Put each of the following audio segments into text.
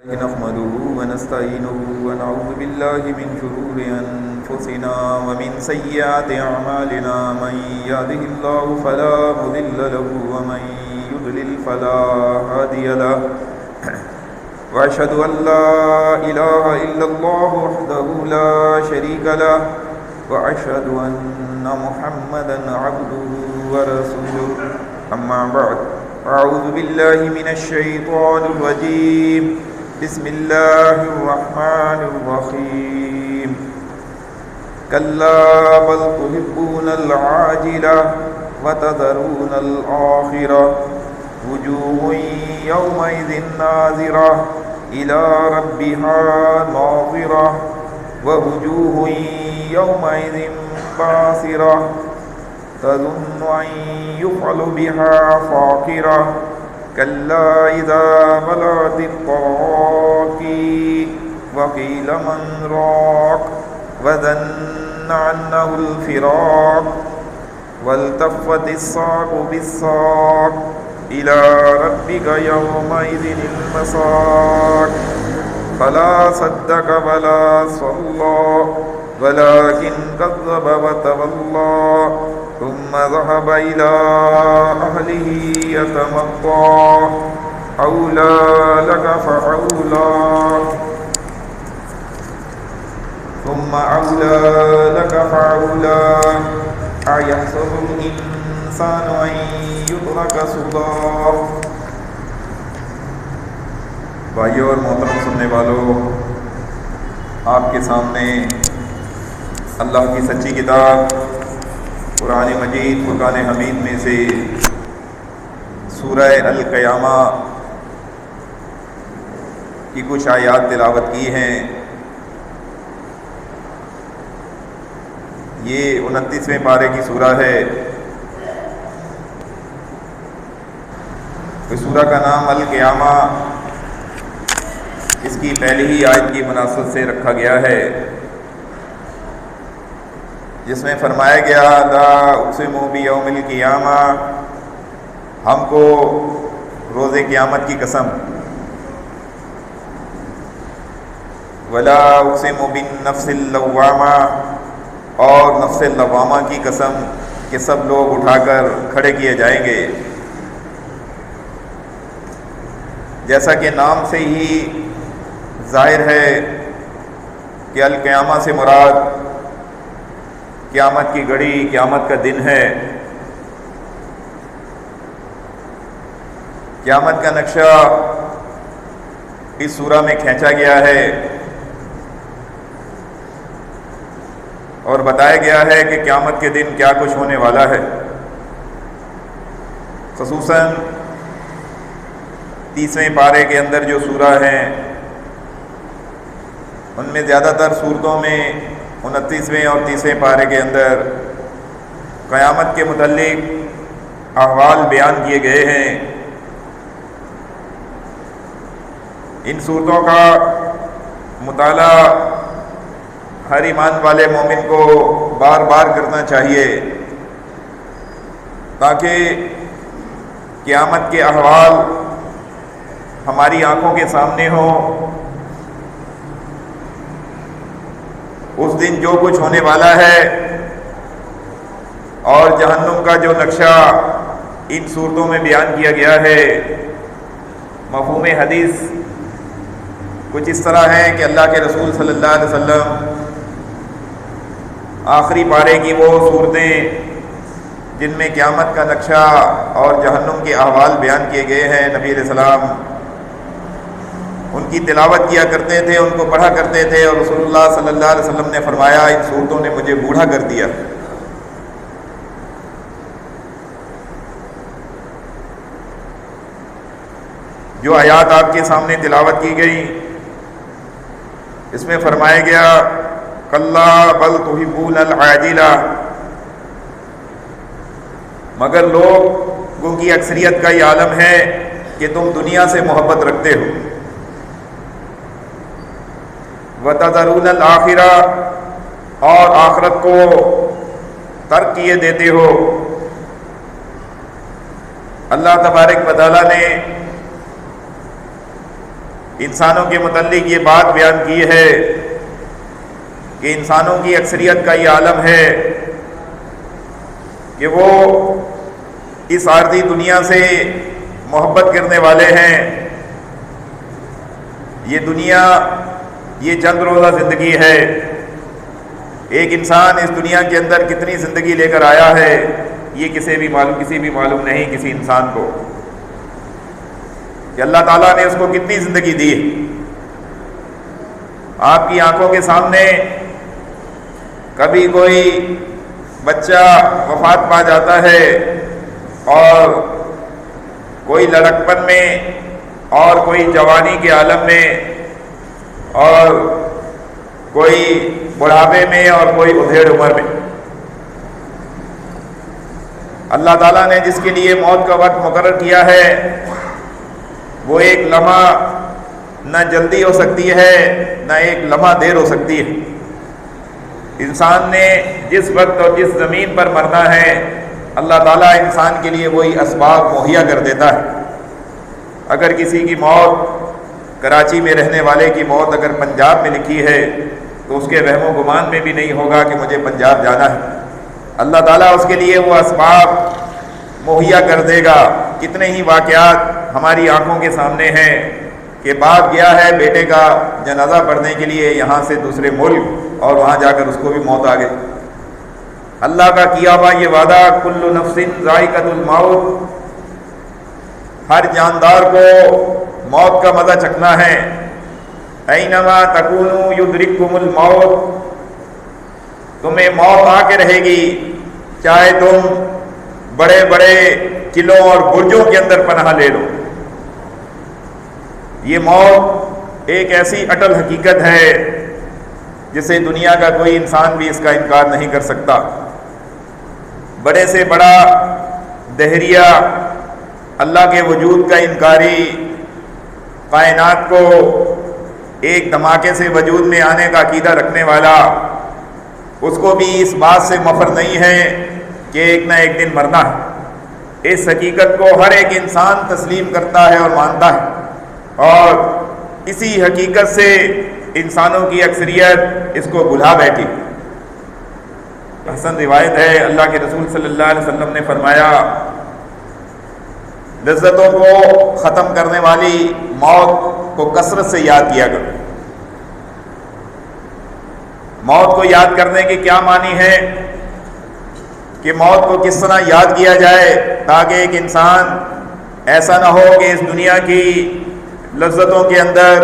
نحمده ونستعينه ونعوذ بالله من شرور أنفسنا ومن سيئات أعمالنا من يهده الله فلا مضل له ومن يضلل فلا هادي له وأشهد أن لا إله إلا الله وحده لا شريك له وأشهد أن محمدا عبده ورسوله أما بعد أعوذ بالله من الشيطان الرجيم بسم الله الرحمن الرحيم كلا بل تحبون العاجلة وتذرون الآخرة وجوه يومئذ ناظرة إلى ربها ناظرة ووجوه يومئذ باسرة تظن أن يفعل بها فاقرة كلا إذا بلغت التراقي وقيل من راق وظن أنه الفراق والتفت الساق بالساق إلى ربك يومئذ المساق فلا صدق ولا صلى ولكن كذب وتولى ثم ذهب إلى أهله يتمطى أولى لك فأولى ثم أولى لك فأولى أيحسب الإنسان أن يترك سدى. بھائیو اور محترم سننے والوں، آپ کے سامنے اللہ کی سچی کتاب قرآن مجید فرقان حمید میں سے سورہ القیامہ کی کچھ آیات تلاوت کی ہیں. یہ 29ویں پارے کی سورہ ہے. اس سورہ کا نام القیامہ اس کی پہلی ہی آیت کی مناسبت سے رکھا گیا ہے، جس میں فرمایا گیا لا اقسم بیوم القیامہ، ہم کو روز قیامت کی قسم، ولا اقسم بالنفس اللوامہ، اور نفس لوامہ کی قسم کہ سب لوگ اٹھا کر کھڑے کیے جائیں گے. جیسا کہ نام سے ہی ظاہر ہے کہ القیامہ سے مراد قیامت کی گھڑی، قیامت کا دن ہے. قیامت کا نقشہ اس سورہ میں کھینچا گیا ہے اور بتایا گیا ہے کہ قیامت کے دن کیا کچھ ہونے والا ہے. خصوصاً 30ویں پارے کے اندر جو سورہ ہیں ان میں زیادہ تر صورتوں میں 29ویں اور 30ویں پارے کے اندر قیامت کے متعلق احوال بیان کیے گئے ہیں. ان صورتوں کا مطالعہ ہر ایمان والے مومن کو بار بار کرنا چاہیے تاکہ قیامت کے احوال ہماری آنکھوں کے سامنے ہوں. اس دن جو کچھ ہونے والا ہے اور جہنم کا جو نقشہ ان صورتوں میں بیان کیا گیا ہے، مفہوم حدیث کچھ اس طرح ہے کہ اللہ کے رسول صلی اللہ علیہ وسلم آخری پارے کی وہ صورتیں جن میں قیامت کا نقشہ اور جہنم کے احوال بیان کیے گئے ہیں، نبی علیہ السلام ان کی تلاوت کیا کرتے تھے، ان کو پڑھا کرتے تھے، اور رسول اللہ صلی اللہ علیہ وسلم نے فرمایا ان صورتوں نے مجھے بوڑھا کر دیا. جو آیات آپ کے سامنے تلاوت کی گئی اس میں فرمایا گیا کلا بل تحبون العاجلہ، مگر لوگوں کی اکثریت کا یہ عالم ہے کہ تم دنیا سے محبت رکھتے ہو. وَتَذَرُونَ الْآخِرَةَ، اور آخرت کو ترک کیے دیتے ہو. اللہ تبارک و تعالیٰ نے انسانوں کے متعلق یہ بات بیان کی ہے کہ انسانوں کی اکثریت کا یہ عالم ہے کہ وہ اس عارضی دنیا سے محبت کرنے والے ہیں۔ یہ دنیا یہ چند روزہ زندگی ہے۔ ایک انسان اس دنیا کے اندر کتنی زندگی لے کر آیا ہے یہ کسی بھی معلوم نہیں کسی انسان کو، کہ اللہ تعالیٰ نے اس کو کتنی زندگی دی ہے۔ آپ کی آنکھوں کے سامنے کبھی کوئی بچہ وفات پا جاتا ہے اور کوئی لڑکپن میں اور کوئی جوانی کے عالم میں اور کوئی بڑھاپے میں اور کوئی ادھیڑ عمر میں۔ اللہ تعالیٰ نے جس کے لیے موت کا وقت مقرر کیا ہے وہ ایک لمحہ نہ جلدی ہو سکتی ہے نہ ایک لمحہ دیر ہو سکتی ہے۔ انسان نے جس وقت اور جس زمین پر مرنا ہے اللہ تعالیٰ انسان کے لیے وہی اسباب مہیا کر دیتا ہے۔ اگر کسی کی موت کراچی میں رہنے والے کی موت اگر پنجاب میں لکھی ہے تو اس کے وہم و گمان میں بھی نہیں ہوگا کہ مجھے پنجاب جانا ہے۔ اللہ تعالیٰ اس کے لیے وہ اسباب مہیا کر دے گا۔ کتنے ہی واقعات ہماری آنکھوں کے سامنے ہیں کہ باپ گیا ہے بیٹے کا جنازہ پڑھنے کے لیے یہاں سے دوسرے ملک اور وہاں جا کر اس کو بھی موت آ گئی۔ اللہ کا کیا ہوا یہ وعدہ کل نفس ذائقۃ الموت، ہر جاندار کو موت کا مزہ چکھنا ہے۔ اینما تکونوا یدرککم الموت، تمہیں موت آ کے رہے گی، چاہے تم بڑے بڑے قلعوں اور برجوں کے اندر پناہ لے لو۔ یہ موت ایک ایسی اٹل حقیقت ہے جسے دنیا کا کوئی انسان بھی اس کا انکار نہیں کر سکتا۔ بڑے سے بڑا دہریہ، اللہ کے وجود کا انکاری، کائنات کو ایک دھماکے سے وجود میں آنے کا عقیدہ رکھنے والا، اس کو بھی اس بات سے مفر نہیں ہے کہ ایک نہ ایک دن مرنا ہے۔ اس حقیقت کو ہر ایک انسان تسلیم کرتا ہے اور مانتا ہے، اور اسی حقیقت سے انسانوں کی اکثریت اس کو بھلا بیٹھی۔ حسن روایت ہے، اللہ کے رسول صلی اللہ علیہ وسلم نے فرمایا لذتوں کو ختم کرنے والی موت کو کثرت سے یاد کیا کرو۔ موت کو یاد کرنے کے کیا معنی ہے کہ موت کو کس طرح یاد کیا جائے تاکہ ایک انسان ایسا نہ ہو کہ اس دنیا کی لذتوں کے اندر،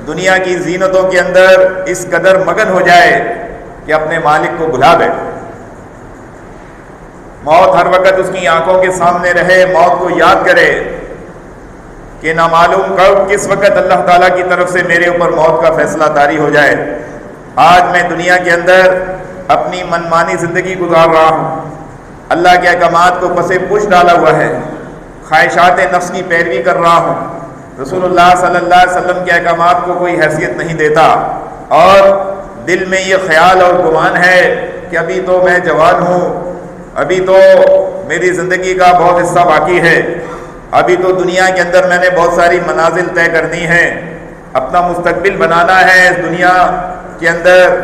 دنیا کی زینتوں کے اندر اس قدر مگن ہو جائے کہ اپنے مالک کو بھلا بیٹھے۔ موت ہر وقت اس کی آنکھوں کے سامنے رہے، موت کو یاد کرے کہ نہ معلوم کب کس وقت اللہ تعالیٰ کی طرف سے میرے اوپر موت کا فیصلہ طاری ہو جائے۔ آج میں دنیا کے اندر اپنی منمانی زندگی گزار رہا ہوں، اللہ کے احکامات کو پس پش ڈالا ہوا ہے، خواہشات نفس کی پیروی کر رہا ہوں، رسول اللہ صلی اللہ علیہ وسلم کے احکامات کو کوئی حیثیت نہیں دیتا، اور دل میں یہ خیال اور گمان ہے کہ ابھی تو میں جوان ہوں، ابھی تو میری زندگی کا بہت حصہ باقی ہے، ابھی تو دنیا کے اندر میں نے بہت ساری منازل طے کرنی ہیں، اپنا مستقبل بنانا ہے، اس دنیا کے اندر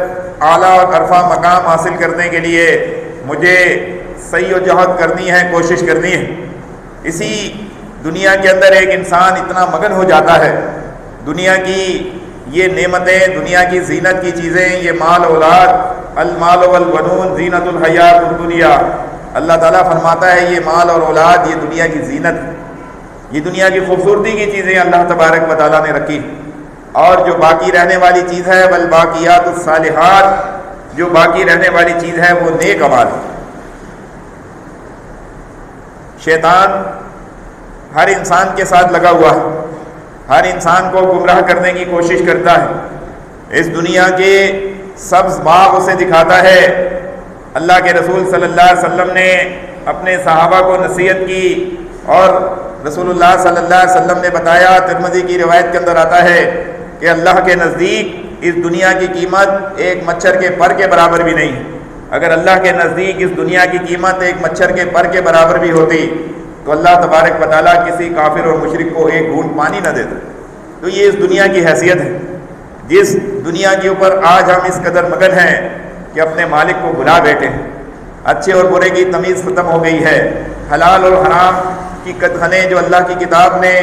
اعلیٰ اور عرفہ مقام حاصل کرنے کے لیے مجھے سعی و جہد کرنی ہے، کوشش کرنی ہے۔ اسی دنیا کے اندر ایک انسان اتنا مگن ہو جاتا ہے، دنیا کی یہ نعمتیں، دنیا کی زینت کی چیزیں، یہ مال اولاد، المال والبنون زینت الحیات الدنیا، اللہ تعالیٰ فرماتا ہے یہ مال اور اولاد یہ دنیا کی زینت ہے، یہ دنیا کی خوبصورتی کی چیزیں اللہ تبارک و تعالیٰ نے رکھی، اور جو باقی رہنے والی چیز ہے والباقیات الصالحات، جو باقی رہنے والی چیز ہے وہ نیک اعمال ہے۔ شیطان ہر انسان کے ساتھ لگا ہوا ہے، ہر انسان کو گمراہ کرنے کی کوشش کرتا ہے، اس دنیا کے سبز باغ اسے دکھاتا ہے۔ اللہ کے رسول صلی اللہ علیہ وسلم نے اپنے صحابہ کو نصیحت کی، اور رسول اللہ صلی اللہ علیہ وسلم نے بتایا، ترمذی کی روایت کے اندر آتا ہے کہ اللہ کے نزدیک اس دنیا کی قیمت ایک مچھر کے پر کے برابر بھی نہیں ہے۔ اگر اللہ کے نزدیک اس دنیا کی قیمت ایک مچھر کے پر کے برابر بھی ہوتی تو اللہ تبارک و تعالیٰ کسی کافر اور مشرک کو ایک گھونٹ پانی نہ دیتا۔ تو یہ اس دنیا کی حیثیت ہے، جس دنیا کے اوپر آج ہم اس قدر مگن ہیں کہ اپنے مالک کو بھلا بیٹھے ہیں، اچھے اور برے کی تمیز ختم ہو گئی ہے، حلال اور حرام کی قدغنیں جو اللہ کی کتاب نے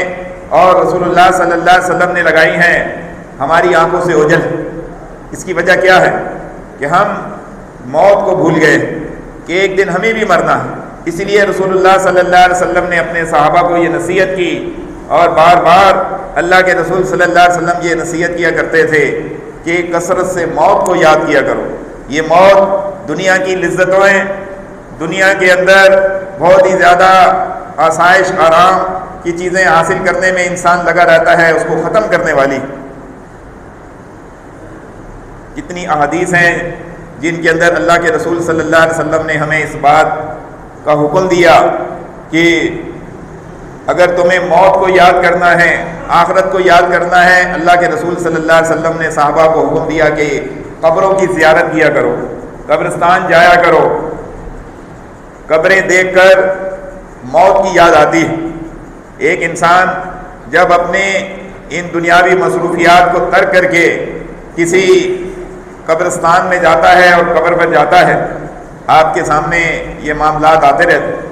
اور رسول اللہ صلی اللہ علیہ وسلم نے لگائی ہیں ہماری آنکھوں سے اوجھل۔ اس کی وجہ کیا ہے کہ ہم موت کو بھول گئے کہ ایک دن ہمیں بھی مرنا ہے۔ اسی لیے رسول اللہ صلی اللہ علیہ وسلم نے اپنے صحابہ کو یہ نصیحت کی، اور بار بار اللہ کے رسول صلی اللہ علیہ وسلم یہ نصیحت کیا کرتے تھے کہ کثرت سے موت کو یاد کیا کرو۔ یہ موت دنیا کی لذتوں ہیں، دنیا کے اندر بہت ہی زیادہ آسائش آرام کی چیزیں حاصل کرنے میں انسان لگا رہتا ہے، اس کو ختم کرنے والی۔ کتنی احادیث ہیں جن کے اندر اللہ کے رسول صلی اللہ علیہ وسلم نے ہمیں اس بات کا حکم دیا کہ اگر تمہیں موت کو یاد کرنا ہے، آخرت کو یاد کرنا ہے، اللہ کے رسول صلی اللہ علیہ وسلم نے صحابہ کو حکم دیا کہ قبروں کی زیارت کیا کرو، قبرستان جایا کرو۔ قبریں دیکھ کر موت کی یاد آتی ہے۔ ایک انسان جب اپنے ان دنیاوی مصروفیات کو ترک کر کے کسی قبرستان میں جاتا ہے اور قبر پر جاتا ہے، آپ کے سامنے یہ معاملات آتے رہتے ہیں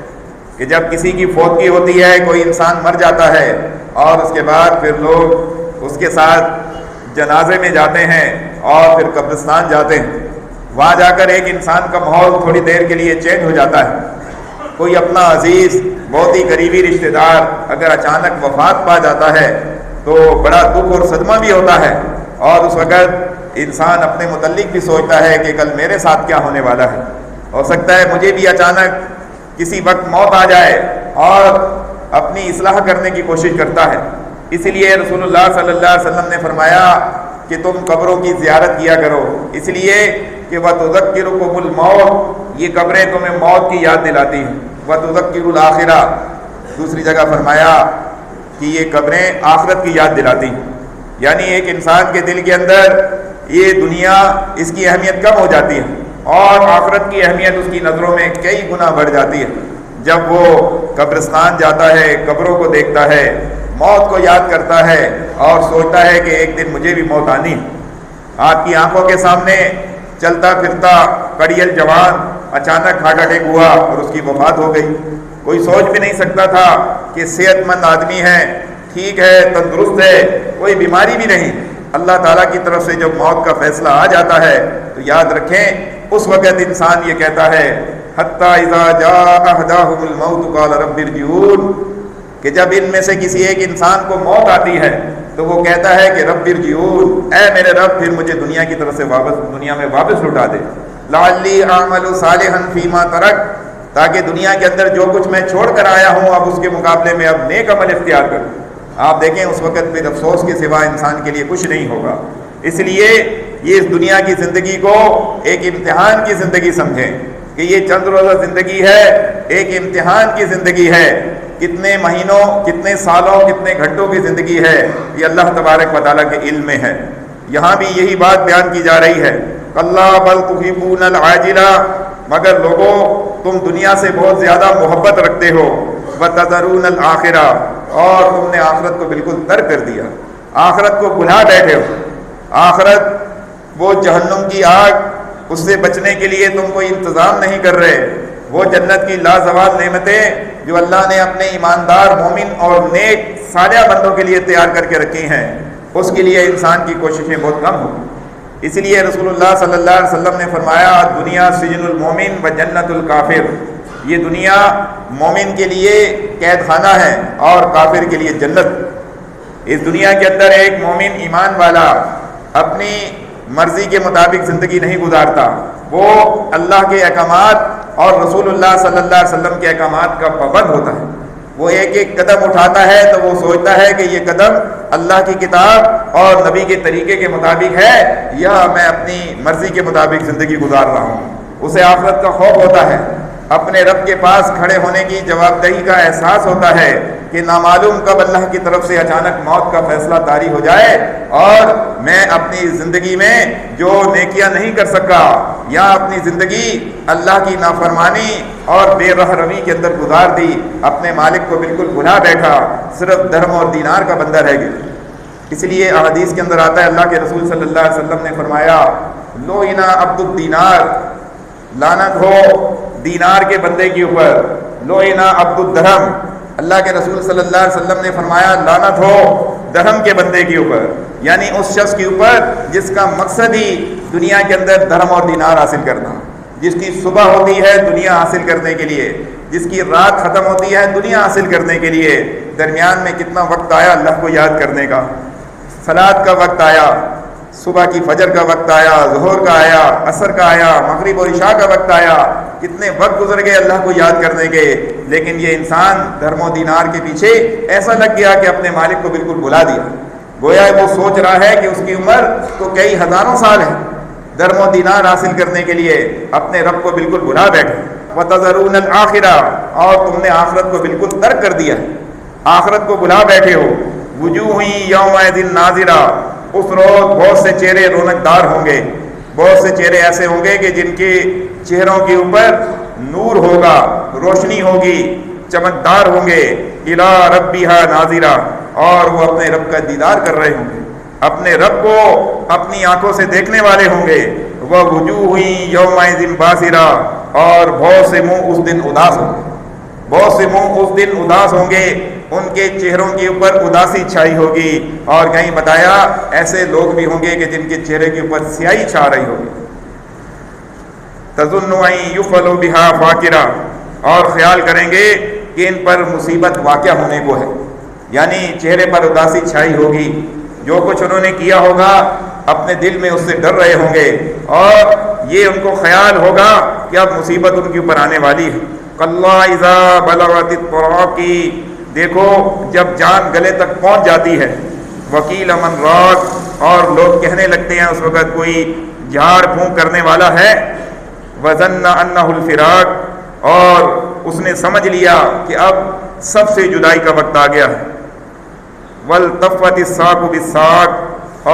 کہ جب کسی کی فوتگی ہوتی ہے، کوئی انسان مر جاتا ہے اور اس کے بعد پھر لوگ اس کے ساتھ جنازے میں جاتے ہیں اور پھر قبرستان جاتے ہیں۔ وہاں جا کر ایک انسان کا ماحول تھوڑی دیر کے لیے چینج ہو جاتا ہے۔ کوئی اپنا عزیز بہت ہی قریبی رشتہ دار اگر اچانک وفات پا جاتا ہے تو بڑا دکھ اور صدمہ بھی ہوتا ہے، اور اس وقت انسان اپنے متعلق بھی سوچتا ہے کہ کل میرے ساتھ کیا ہونے والا ہے، ہو سکتا ہے مجھے بھی اچانک کسی وقت موت آ جائے، اور اپنی اصلاح کرنے کی کوشش کرتا ہے۔ اسی لیے رسول اللہ صلی اللہ علیہ وسلم نے فرمایا کہ تم قبروں کی زیارت کیا کرو، اس لیے کہ وَتُذَكِّرُكُمُ الْمَوْتِ، یہ قبریں تمہیں موت کی یاد دلاتی ہیں۔ وَتُذَكِّرُ الْآخِرَةَ، دوسری جگہ فرمایا کہ یہ قبریں آخرت کی یاد دلاتی ہیں۔ یعنی ایک انسان کے دل کے اندر یہ دنیا اس کی اہمیت کم ہو جاتی ہے، اور آخرت کی اہمیت اس کی نظروں میں کئی گنا بڑھ جاتی ہے جب وہ قبرستان جاتا ہے، قبروں کو دیکھتا ہے، موت کو یاد کرتا ہے اور سوچتا ہے کہ ایک دن مجھے بھی موت آنی ہے۔ آپ کی آنکھوں کے سامنے چلتا پھرتا کڑیل جوان اچانک ہارٹ اٹیک ہوا اور اس کی وفات ہو گئی۔ کوئی سوچ بھی نہیں سکتا تھا کہ صحت مند آدمی ہے، ٹھیک ہے، تندرست ہے، کوئی بیماری بھی نہیں۔ اللہ تعالیٰ کی طرف سے جب موت کا فیصلہ آ جاتا ہے تو یاد رکھیں اس وقت انسان یہ کہتا ہے حتی اذا جاء احداہم الموت قال رب ارجعون، کہ جب ان میں سے کسی ایک انسان کو موت آتی ہے تو وہ کہتا ہے کہ رب ارجعون، اے میرے رب پھر مجھے دنیا کی طرف سے دنیا میں واپس لوٹا دے، لعلی اعمل صالحا فیما ترک، تاکہ دنیا کے اندر جو کچھ میں چھوڑ کر آیا ہوں اب اس کے مقابلے میں اب نیک عمل اختیار کروں۔ آپ دیکھیں اس وقت پھر افسوس کے سوا انسان کے لیے کچھ نہیں ہوگا۔ اس لیے یہ اس دنیا کی زندگی کو ایک امتحان کی زندگی سمجھیں کہ یہ چند روزہ زندگی ہے، ایک امتحان کی زندگی ہے۔ کتنے مہینوں، کتنے سالوں، کتنے گھنٹوں کی زندگی ہے یہ اللہ تبارک و تعالیٰ کے علم میں ہے۔ یہاں بھی یہی بات بیان کی جا رہی ہے، کلا بل تحبون العاجلہ، مگر لوگوں تم دنیا سے بہت زیادہ محبت رکھتے ہو، وتذرون الآخرہ، اور تم نے آخرت کو بالکل ترک کر دیا، آخرت کو بھلا بیٹھے ہو۔ آخرت وہ جہنم کی آگ، اس سے بچنے کے لیے تم کوئی انتظام نہیں کر رہے۔ وہ جنت کی لازوال نعمتیں جو اللہ نے اپنے ایماندار مومن اور نیک صالح بندوں کے لیے تیار کر کے رکھی ہیں، اس کے لیے انسان کی کوششیں بہت کم ہوں۔ اسی لیے رسول اللہ صلی اللہ علیہ وسلم نے فرمایا دنیا سجن المومن و جنت الکافر، یہ دنیا مومن کے لیے قید خانہ ہے اور کافر کے لیے جنت۔ اس دنیا کے اندر ایک مومن ایمان والا اپنی مرضی کے مطابق زندگی نہیں گزارتا، وہ اللہ کے احکامات اور رسول اللہ صلی اللہ علیہ وسلم کے احکامات کا پابند ہوتا ہے۔ وہ ایک ایک قدم اٹھاتا ہے تو وہ سوچتا ہے کہ یہ قدم اللہ کی کتاب اور نبی کے طریقے کے مطابق ہے یا میں اپنی مرضی کے مطابق زندگی گزار رہا ہوں۔ اسے آخرت کا خوف ہوتا ہے، اپنے رب کے پاس کھڑے ہونے کی جواب دہی کا احساس ہوتا ہے کہ نامعلوم کب اللہ کی طرف سے اچانک موت کا فیصلہ طاری ہو جائے اور میں اپنی زندگی میں جو نیکیاں نہیں کر سکا یا اپنی زندگی اللہ کی نافرمانی اور بے رہ روی کے اندر گزار دی، اپنے مالک کو بالکل بھلا بیٹھا، صرف درہم اور دینار کا بندہ رہ گیا۔ اس لیے احادیث کے اندر آتا ہے اللہ کے رسول صلی اللہ علیہ وسلم نے فرمایا لوئنا عبد الدینار، لعنت ہو دینار کے بندے کے اوپر، لوئنا عبد الدرہم، اللہ کے رسول صلی اللہ علیہ وسلم نے فرمایا لعنت ہو درہم کے بندے کے اوپر، یعنی اس شخص کے اوپر جس کا مقصد ہی دنیا کے اندر درہم اور دینار حاصل کرنا، جس کی صبح ہوتی ہے دنیا حاصل کرنے کے لیے، جس کی رات ختم ہوتی ہے دنیا حاصل کرنے کے لیے، درمیان میں کتنا وقت آیا اللہ کو یاد کرنے کا، صلاۃ کا وقت آیا، صبح کی فجر کا وقت آیا، ظہر کا آیا، عصر کا آیا، مغرب اور عشاء کا وقت آیا، کتنے وقت گزر گئے اللہ کو یاد کرنے کے، لیکن یہ انسان درہم و دینار کے پیچھے ایسا لگ گیا کہ اپنے مالک کو بالکل بھلا دیا، گویا وہ سوچ رہا ہے کہ اس کی عمر تو کئی ہزاروں سال ہے، درہم و دینار حاصل کرنے کے لیے اپنے رب کو بالکل بھلا بیٹھے۔ وَتَذَرُونَ الْآخِرَةَ، اور تم نے آخرت کو بالکل ترک کر دیا، آخرت کو بھلا بیٹھے ہو۔ وُجُوهٌ يَوْمَئِذٍ نَاظِرَةٌ، اس روز بہت سے چہرے رونق دار ہوں گے، بہت سے چہرے ایسے ہوں گے کہ جن کے چہروں کے اوپر نور ہوگا، روشنی ہوگی، چمکدار ہوں گے، اِلَىٰ رَبِّهَا نَاظِرَةٌ، اور وہ اپنے رب کا دیدار کر رہے ہوں گے، اپنے رب کو اپنی آنکھوں سے دیکھنے والے ہوں گے۔ وَوُجُوهٌ يَوْمَئِذٍ بَاسِرَةٌ، اور بہت سے منہ اس دن اداس ہوں گے، بہت سے منہ اس دن اداس ہوں گے، ان کے چہروں کے اوپر اداسی چھائی ہوگی، اور کہیں بتایا ایسے لوگ بھی ہوں گے کہ جن کے چہرے کے اوپر سیاہی چھا رہی ہوگی۔ تَظُنُّ أَن يُفْعَلَ بِهَا فَاقِرَةٌ، اور خیال کریں گے کہ ان پر مصیبت واقع ہونے کو ہے، یعنی چہرے پر اداسی چھائی ہوگی، جو کچھ انہوں نے کیا ہوگا اپنے دل میں اس سے ڈر رہے ہوں گے، اور یہ ان کو خیال ہوگا کہ اب مصیبت ان کے اوپر آنے والی ہے۔ کَلَّا إِذَا بَلَغَتِ التَّرَاقِي، دیکھو جب جان گلے تک پہنچ جاتی ہے، وَقِيلَ مَنْ رَاقٍ، اور لوگ کہنے لگتے ہیں اس وقت کوئی جھاڑ پھونک کرنے والا ہے، وَظَنَّ أَنَّهُ الْفِرَاقُ، اور اس نے سمجھ لیا کہ اب سب سے جدائی کا وقت آ گیا ہے۔ وَالْتَفَّتِ السَّاقُ بِالسَّاقِ،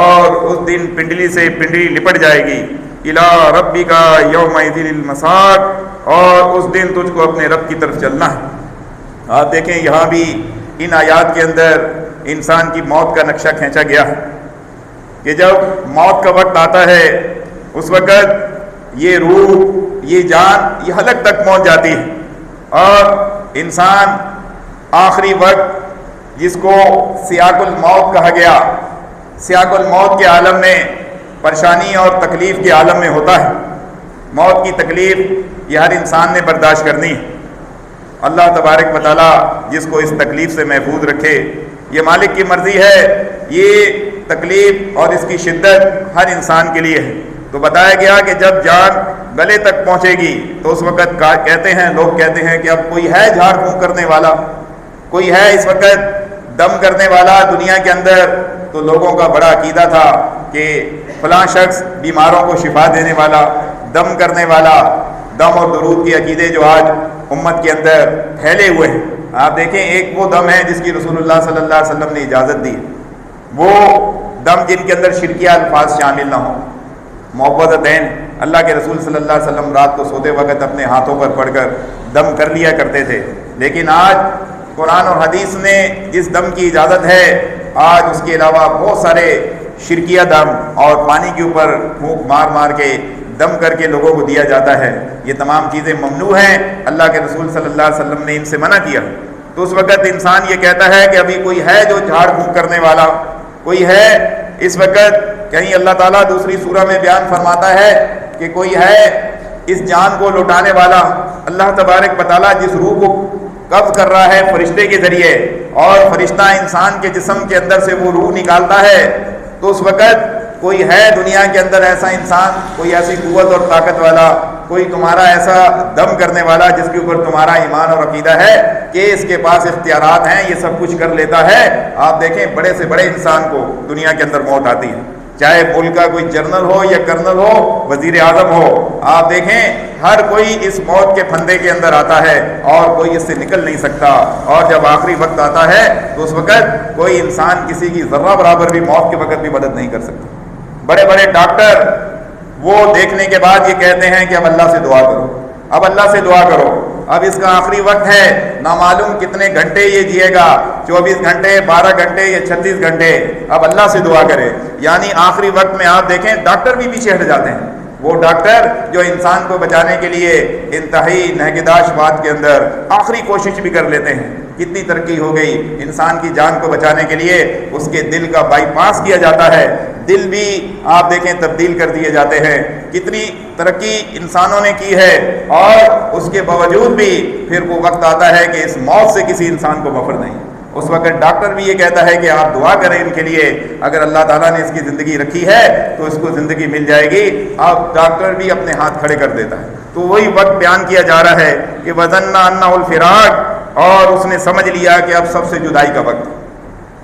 اور اس دن پنڈلی سے پنڈلی لپٹ جائے گی، إِلَىٰ رَبِّكَ يَوْمَئِذٍ الْمَسَاقُ، اور اس دن تجھ کو اپنے رب کی طرف چلنا ہے۔ آپ دیکھیں یہاں بھی ان آیات کے اندر انسان کی موت کا نقشہ کھینچا گیا ہے کہ جب موت کا وقت آتا ہے اس وقت یہ روح، یہ جان، یہ حلق تک پہنچ جاتی ہے، اور انسان آخری وقت جس کو سیاق الموت کہا گیا، سیاق الموت کے عالم میں پریشانی اور تکلیف کے عالم میں ہوتا ہے۔ موت کی تکلیف یہ ہر انسان نے برداشت کرنی ہے، اللہ تبارک و تعالیٰ جس کو اس تکلیف سے محفوظ رکھے، یہ مالک کی مرضی ہے، یہ تکلیف اور اس کی شدت ہر انسان کے لیے ہے۔ تو بتایا گیا کہ جب جان گلے تک پہنچے گی تو اس وقت کہتے ہیں، لوگ کہتے ہیں کہ اب کوئی ہے جھاڑ پھونک کرنے والا، کوئی ہے اس وقت دم کرنے والا دنیا کے اندر؟ تو لوگوں کا بڑا عقیدہ تھا کہ فلاں شخص بیماروں کو شفا دینے والا، دم کرنے والا، دم اور درود کے عقیدے جو آج امت کے اندر پھیلے ہوئے ہیں۔ آپ دیکھیں ایک وہ دم ہے جس کی رسول اللہ صلی اللہ علیہ وسلم نے اجازت دی، وہ دم جن کے اندر شرکیہ الفاظ شامل نہ ہوں، معوذتین، اللہ کے رسول صلی اللہ علیہ وسلم رات کو سوتے وقت اپنے ہاتھوں پر پڑھ کر دم کر لیا کرتے تھے، لیکن آج قرآن اور حدیث میں جس دم کی اجازت ہے، آج اس کے علاوہ بہت سارے شرکیہ دم اور پانی کے اوپر پھونک مار مار کے دم کر کے لوگوں کو دیا جاتا ہے، یہ تمام چیزیں ممنوع ہیں، اللہ کے رسول صلی اللہ علیہ وسلم نے ان سے منع کیا۔ تو اس وقت انسان یہ کہتا ہے کہ ابھی کوئی ہے جو جھاڑ پھونک کرنے والا، کوئی ہے اس وقت، کہیں اللہ تعالیٰ دوسری سورہ میں بیان فرماتا ہے کہ کوئی ہے اس جان کو لوٹانے والا، اللہ تبارک و تعالیٰ جس روح کو قبض کر رہا ہے فرشتے کے ذریعے، اور فرشتہ انسان کے جسم کے اندر سے وہ روح نکالتا ہے، تو اس وقت کوئی ہے دنیا کے اندر ایسا انسان، کوئی ایسی قوت اور طاقت والا، کوئی تمہارا ایسا دم کرنے والا جس کے اوپر تمہارا ایمان اور عقیدہ ہے کہ اس کے پاس اختیارات ہیں، یہ سب کچھ کر لیتا ہے؟ آپ دیکھیں بڑے سے بڑے انسان کو دنیا کے اندر موت آتی ہے، چاہے ملک کا کوئی جنرل ہو یا کرنل ہو، وزیر اعظم ہو، آپ دیکھیں ہر کوئی اس موت کے پھندے کے اندر آتا ہے اور کوئی اس سے نکل نہیں سکتا، اور جب آخری وقت آتا ہے تو اس وقت کوئی انسان کسی کی ذرہ برابر بھی موت کے وقت بھی مدد نہیں کر سکتا۔ بڑے بڑے ڈاکٹر وہ دیکھنے کے بعد یہ کہتے ہیں کہ اب اللہ سے دعا کرو، اب اللہ سے دعا کرو، اب اس کا آخری وقت ہے، نہ معلوم کتنے گھنٹے یہ جیے گا، 24 گھنٹے، 12 گھنٹے یا 36 گھنٹے، اب اللہ سے دعا کرے۔ یعنی آخری وقت میں آپ دیکھیں ڈاکٹر بھی پیچھے ہٹ جاتے ہیں، وہ ڈاکٹر جو انسان کو بچانے کے لیے انتہائی نگہداشت بات کے اندر آخری کوشش بھی کر لیتے ہیں۔ کتنی ترقی ہو گئی، انسان کی جان کو بچانے کے لیے اس کے دل کا بائی پاس کیا جاتا ہے، دل بھی آپ دیکھیں تبدیل کر دیے جاتے ہیں۔ کتنی ترقی انسانوں نے کی ہے، اور اس کے باوجود بھی پھر وہ وقت آتا ہے کہ اس موت سے کسی انسان کو مفر نہیں۔ اس وقت ڈاکٹر بھی یہ کہتا ہے کہ آپ دعا کریں ان کے لیے، اگر اللہ تعالیٰ نے اس کی زندگی رکھی ہے تو اس کو زندگی مل جائے گی۔ اب ڈاکٹر بھی اپنے ہاتھ کھڑے کر دیتا ہے۔ تو وہی وقت بیان کیا جا رہا ہے کہ وَظَنَّ أَنَّهُ الْفِرَاقُ، اور اس نے سمجھ لیا کہ اب سب سے جدائی کا وقت ہے۔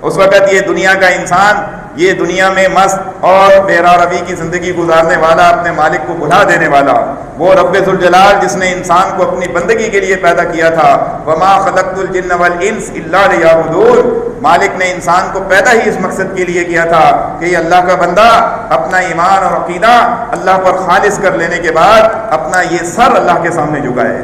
اس وقت یہ دنیا کا انسان، یہ دنیا میں مست اور بے روی کی زندگی گزارنے والا، اپنے مالک کو بھلا دینے والا، وہ رب ذوالجلال جس نے انسان کو اپنی بندگی کے لیے پیدا کیا تھا، وَمَا خَلَقْتُ الْجِنَّ وَالْإِنسَ إِلَّا لِيَعْبُدُونِ، مالک نے انسان کو پیدا ہی اس مقصد کے لیے کیا تھا کہ یہ اللہ کا بندہ اپنا ایمان اور عقیدہ اللہ پر خالص کر لینے کے بعد اپنا یہ سر اللہ کے سامنے جھکائے،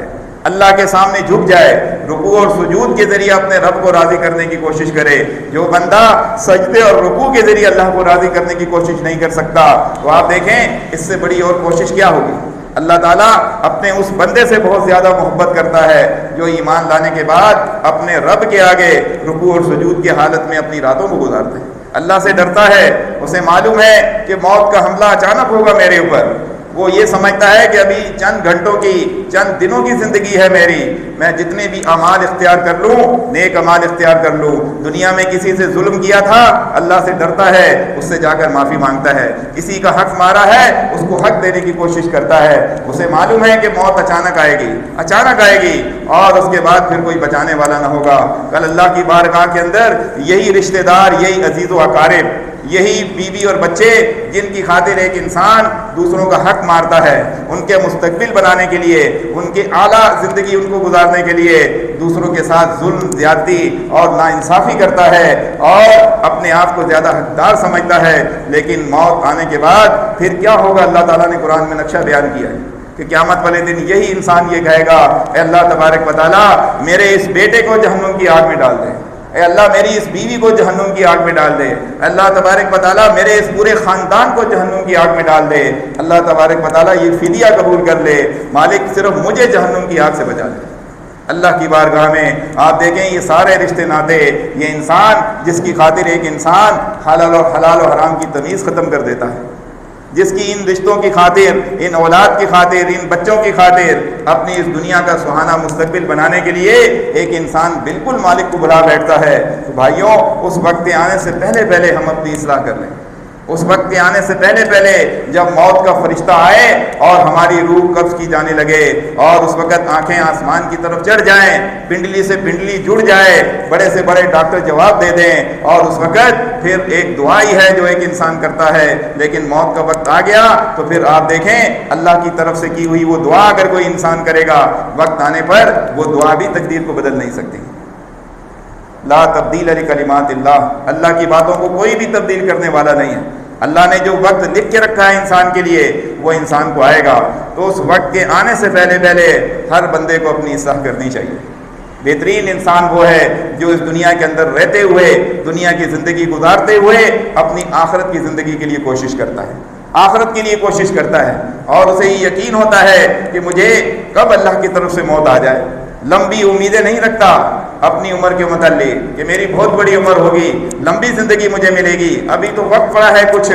اللہ کے سامنے جھک جائے، رکوع اور سجود کے ذریعے اپنے رب کو راضی کرنے کی کوشش کرے۔ جو بندہ سجدے اور رکوع کے ذریعے اللہ کو راضی کرنے کی کوشش نہیں کر سکتا، تو آپ دیکھیں اس سے بڑی اور کوشش کیا ہوگی۔ اللہ تعالیٰ اپنے اس بندے سے بہت زیادہ محبت کرتا ہے جو ایمان لانے کے بعد اپنے رب کے آگے رکوع اور سجود کی حالت میں اپنی راتوں کو گزارتے ہیں، اللہ سے ڈرتا ہے، اسے معلوم ہے کہ موت کا حملہ اچانک ہوگا میرے اوپر۔ وہ یہ سمجھتا ہے کہ ابھی چند گھنٹوں کی، چند دنوں کی زندگی ہے میری، میں جتنے بھی اعمال اختیار کر لوں، نیک اعمال اختیار کر لوں۔ دنیا میں کسی سے ظلم کیا تھا، اللہ سے ڈرتا ہے، اس سے جا کر معافی مانگتا ہے۔ کسی کا حق مارا ہے، اس کو حق دینے کی کوشش کرتا ہے۔ اسے معلوم ہے کہ موت اچانک آئے گی، اچانک آئے گی، اور اس کے بعد پھر کوئی بچانے والا نہ ہوگا۔ کل اللہ کی بارگاہ کے اندر یہی رشتہ دار، یہی عزیز و اقارب، یہی بیوی اور بچے جن کی خاطر ایک انسان دوسروں کا حق مارتا ہے، ان کے مستقبل بنانے کے لیے، ان کے اعلیٰ زندگی ان کو گزارنے کے لیے دوسروں کے ساتھ ظلم، زیادتی اور ناانصافی کرتا ہے اور اپنے آپ کو زیادہ حقدار سمجھتا ہے، لیکن موت آنے کے بعد پھر کیا ہوگا اللہ تعالیٰ نے قرآن میں نقشہ بیان کیا ہے کہ قیامت والے دن یہی انسان یہ کہے گا، اے اللہ تبارک و تعالیٰ میرے اس بیٹے کو جہنم کی آگ میں ڈال دے، اے اللہ میری اس بیوی کو جہنم کی آگ میں ڈال دے، اللہ تبارک و تعالیٰ میرے اس پورے خاندان کو جہنم کی آگ میں ڈال دے، اللہ تبارک و تعالیٰ یہ فدیہ قبول کر لے، مالک صرف مجھے جہنم کی آگ سے بچا لے۔ اللہ کی بارگاہ میں آپ دیکھیں یہ سارے رشتے ناتے، یہ انسان جس کی خاطر ایک انسان حلال و حرام کی تمیز ختم کر دیتا ہے، جس کی ان رشتوں کی خاطر، ان اولاد کی خاطر، ان بچوں کی خاطر اپنی اس دنیا کا سہانا مستقبل بنانے کے لیے ایک انسان بالکل مالک کو بھلا بیٹھتا ہے، تو بھائیوں اس وقت کے آنے سے پہلے پہلے ہم اپنی اصلاح کر لیں۔ اس وقت کے آنے سے پہلے پہلے جب موت کا فرشتہ آئے اور ہماری روح قبض کی جانے لگے اور اس وقت آنکھیں آسمان کی طرف چڑھ جائیں، پنڈلی سے پنڈلی جڑ جائے، بڑے سے بڑے ڈاکٹر جواب دے دیں، اور اس وقت پھر ایک دعا ہی ہے جو ایک انسان کرتا ہے، لیکن موت کا وقت آ گیا تو پھر آپ دیکھیں اللہ کی طرف سے کی ہوئی وہ دعا اگر کوئی انسان کرے گا، وقت آنے پر وہ دعا بھی تقدیر کو بدل نہیں سکتی۔ لا تبدیل لکلمات اللہ، اللہ کی باتوں کو کوئی بھی تبدیل کرنے والا نہیں ہے۔ اللہ نے جو وقت لکھ کے رکھا ہے انسان کے لیے وہ انسان کو آئے گا، تو اس وقت کے آنے سے پہلے پہلے ہر بندے کو اپنی اصلاح کرنی چاہیے۔ بہترین انسان وہ ہے جو اس دنیا کے اندر رہتے ہوئے، دنیا کی زندگی گزارتے ہوئے اپنی آخرت کی زندگی کے لیے کوشش کرتا ہے، آخرت کے لیے کوشش کرتا ہے، اور اسے یہ یقین ہوتا ہے کہ مجھے کب اللہ کی طرف سے موت آ جائے۔ لمبی امیدیں نہیں رکھتا اپنی عمر کے متعلق کہ میری بہت بڑی عمر ہوگی، لمبی زندگی مجھے ملے گی، ابھی تو وقت پڑا ہے کچھ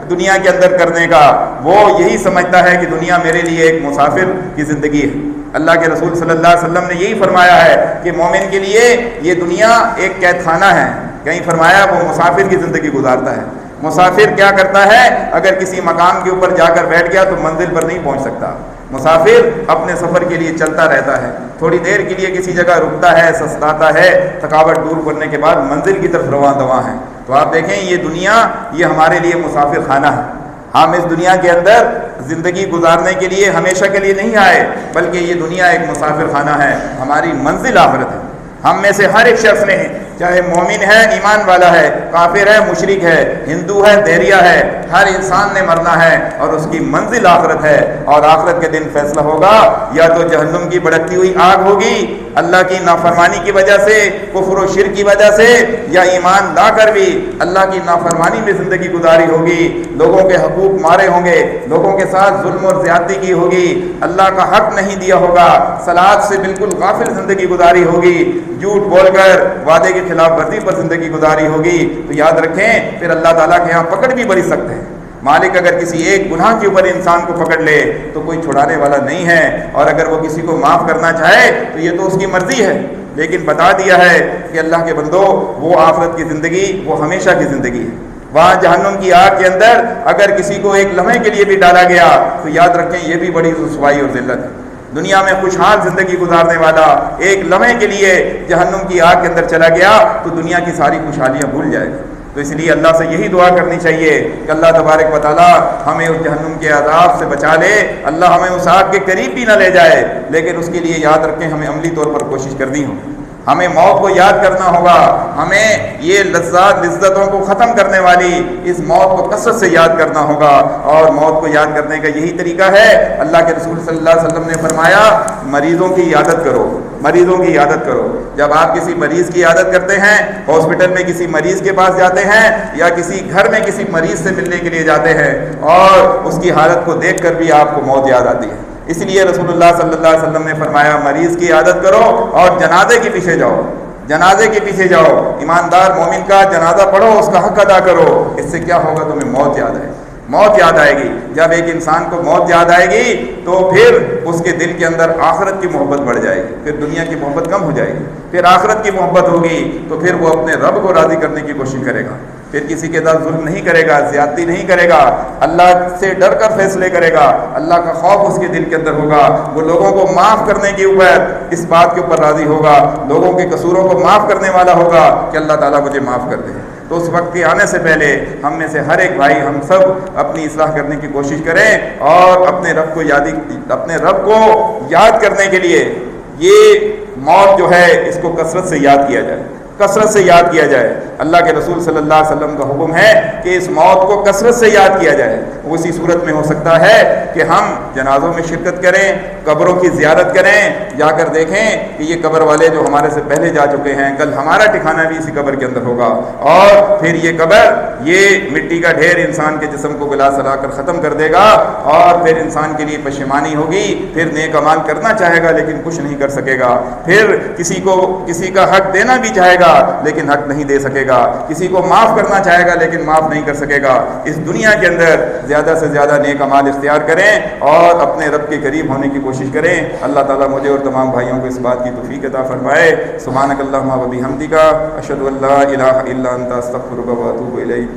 دنیا کے اندر کرنے کا۔ وہ یہی سمجھتا ہے کہ دنیا میرے لیے ایک مسافر کی زندگی ہے۔ اللہ کے رسول صلی اللہ علیہ وسلم نے یہی فرمایا ہے کہ مومن کے لیے یہ دنیا ایک قید خانہ ہے، کہیں فرمایا وہ مسافر کی زندگی گزارتا ہے۔ مسافر کیا کرتا ہے؟ اگر کسی مقام کے اوپر جا کر بیٹھ گیا تو منزل پر نہیں پہنچ سکتا۔ مسافر اپنے سفر کے لیے چلتا رہتا ہے، تھوڑی دیر کے لیے کسی جگہ رکتا ہے، سستاتا ہے، تھکاوٹ دور کرنے کے بعد منزل کی طرف رواں دواں ہے۔ تو آپ دیکھیں یہ دنیا یہ ہمارے لیے مسافر خانہ ہے۔ ہم اس دنیا کے اندر زندگی گزارنے کے لیے ہمیشہ کے لیے نہیں آئے، بلکہ یہ دنیا ایک مسافر خانہ ہے، ہماری منزل آخرت ہے۔ ہم میں سے ہر ایک شخص نے چاہے مومن ہے ایمان والا ہے، کافر ہے مشرک ہے، ہندو ہے دیریا ہے، ہر انسان نے مرنا ہے اور اس کی منزل آخرت ہے، اور آخرت کے دن فیصلہ ہوگا، یا تو جہنم کی بھڑکتی ہوئی آگ ہوگی اللہ کی نافرمانی کی وجہ سے، کفر و شرک کی وجہ سے، یا ایمان لا کر بھی اللہ کی نافرمانی میں زندگی گزاری ہوگی، لوگوں کے حقوق مارے ہوں گے، لوگوں کے ساتھ ظلم اور زیادتی کی ہوگی، اللہ کا حق نہیں دیا ہوگا، صلاۃ سے بالکل غافل زندگی گزاری ہوگی، جھوٹ بول کر وعدے کی خلاف ورزی پر زندگی گزاری ہوگی، تو یاد رکھیں پھر اللہ تعالیٰ کے ہاں پکڑ بھی بڑی سخت ہے۔ مالک اگر کسی ایک گناہ کے اوپر انسان کو پکڑ لے تو کوئی چھڑانے والا نہیں ہے، اور اگر وہ کسی کو معاف کرنا چاہے تو یہ تو اس کی مرضی ہے، لیکن بتا دیا ہے کہ اللہ کے بندو وہ آخرت کی زندگی وہ ہمیشہ کی زندگی ہے۔ وہاں جہنم کی آگ کے اندر اگر کسی کو ایک لمحے کے لیے بھی ڈالا گیا تو یاد رکھیں یہ بھی بڑی رسوائی اور ذلت ہے۔ دنیا میں خوشحال زندگی گزارنے والا ایک لمحے کے لیے جہنم کی آگ کے اندر چلا گیا تو دنیا کی ساری خوشحالیاں بھول جائے گا۔ تو اس لیے اللہ سے یہی دعا کرنی چاہیے کہ اللہ تبارک و تعالیٰ ہمیں اس جہنم کے عذاب سے بچا لے، اللہ ہمیں اس آگ کے قریب بھی نہ لے جائے، لیکن اس کے لیے یاد رکھیں ہمیں عملی طور پر کوشش کرنی ہوگی، ہمیں موت کو یاد کرنا ہوگا، ہمیں یہ لذتوں کو ختم کرنے والی اس موت کو کثرت سے یاد کرنا ہوگا، اور موت کو یاد کرنے کا یہی طریقہ ہے۔ اللہ کے رسول صلی اللہ علیہ وسلم نے فرمایا مریضوں کی عیادت کرو، مریضوں کی عیادت کرو۔ جب آپ کسی مریض کی عیادت کرتے ہیں، ہاسپٹل میں کسی مریض کے پاس جاتے ہیں، یا کسی گھر میں کسی مریض سے ملنے کے لیے جاتے ہیں، اور اس کی حالت کو دیکھ کر بھی آپ کو موت یاد آتی ہے، اس لیے رسول اللہ صلی اللہ علیہ وسلم نے فرمایا مریض کی عیادت کرو اور جنازے کے پیچھے جاؤ، جنازے کے پیچھے جاؤ، ایماندار مومن کا جنازہ پڑھو، اس کا حق ادا کرو، اس سے کیا ہوگا تمہیں موت یاد آئے گی، موت یاد آئے گی۔ جب ایک انسان کو موت یاد آئے گی تو پھر اس کے دل کے اندر آخرت کی محبت بڑھ جائے گی، پھر دنیا کی محبت کم ہو جائے گی، پھر آخرت کی محبت ہوگی تو پھر وہ اپنے رب کو راضی کرنے کی کوشش کرے گا، پھر کسی کے ساتھ ظلم نہیں کرے گا، زیادتی نہیں کرے گا، اللہ سے ڈر کر فیصلے کرے گا، اللہ کا خوف اس کے دل کے اندر ہوگا، وہ لوگوں کو معاف کرنے کے اوپر اس بات کے اوپر راضی ہوگا، لوگوں کے قصوروں کو معاف کرنے والا ہوگا کہ اللہ تعالیٰ مجھے معاف کر دے۔ تو اس وقت کے آنے سے پہلے ہم میں سے ہر ایک بھائی ہم سب اپنی اصلاح کرنے کی کوشش کریں، اور اپنے رب کو یاد کرنے کے لیے یہ موت جو ہے اس کو کثرت سے یاد کیا جائے، کثرت سے یاد کیا جائے۔ اللہ کے رسول صلی اللہ علیہ وسلم کا حکم ہے کہ اس موت کو کثرت سے یاد کیا جائے۔ وہ اسی صورت میں ہو سکتا ہے کہ ہم جنازوں میں شرکت کریں، قبروں کی زیارت کریں، جا کر دیکھیں کہ یہ قبر والے جو ہمارے سے پہلے جا چکے ہیں، کل ہمارا ٹھکانہ بھی اسی قبر کے اندر ہوگا، اور پھر یہ قبر یہ مٹی کا ڈھیر انسان کے جسم کو گلا سلا کر ختم کر دے گا، اور پھر انسان کے لیے پشیمانی ہوگی، پھر نیک اعمال کرنا چاہے گا لیکن کچھ نہیں کر سکے گا، پھر کسی کا حق دینا بھی چاہے گا لیکن حق نہیں دے سکے گا، کسی کو معاف کرنا چاہے گا لیکن معاف نہیں کر سکے گا۔ اس دنیا کے اندر زیادہ سے زیادہ نیک اعمال اختیار کریں اور اپنے رب کے قریب ہونے کی کوشش کریں۔ اللہ تعالیٰ مجھے اور تمام بھائیوں کو اس بات کی توفیق عطا فرمائے۔ سبحانک اللہم و بحمدک، اشہد ان لا الہ الا انت، استغفرک و اتوب الیک۔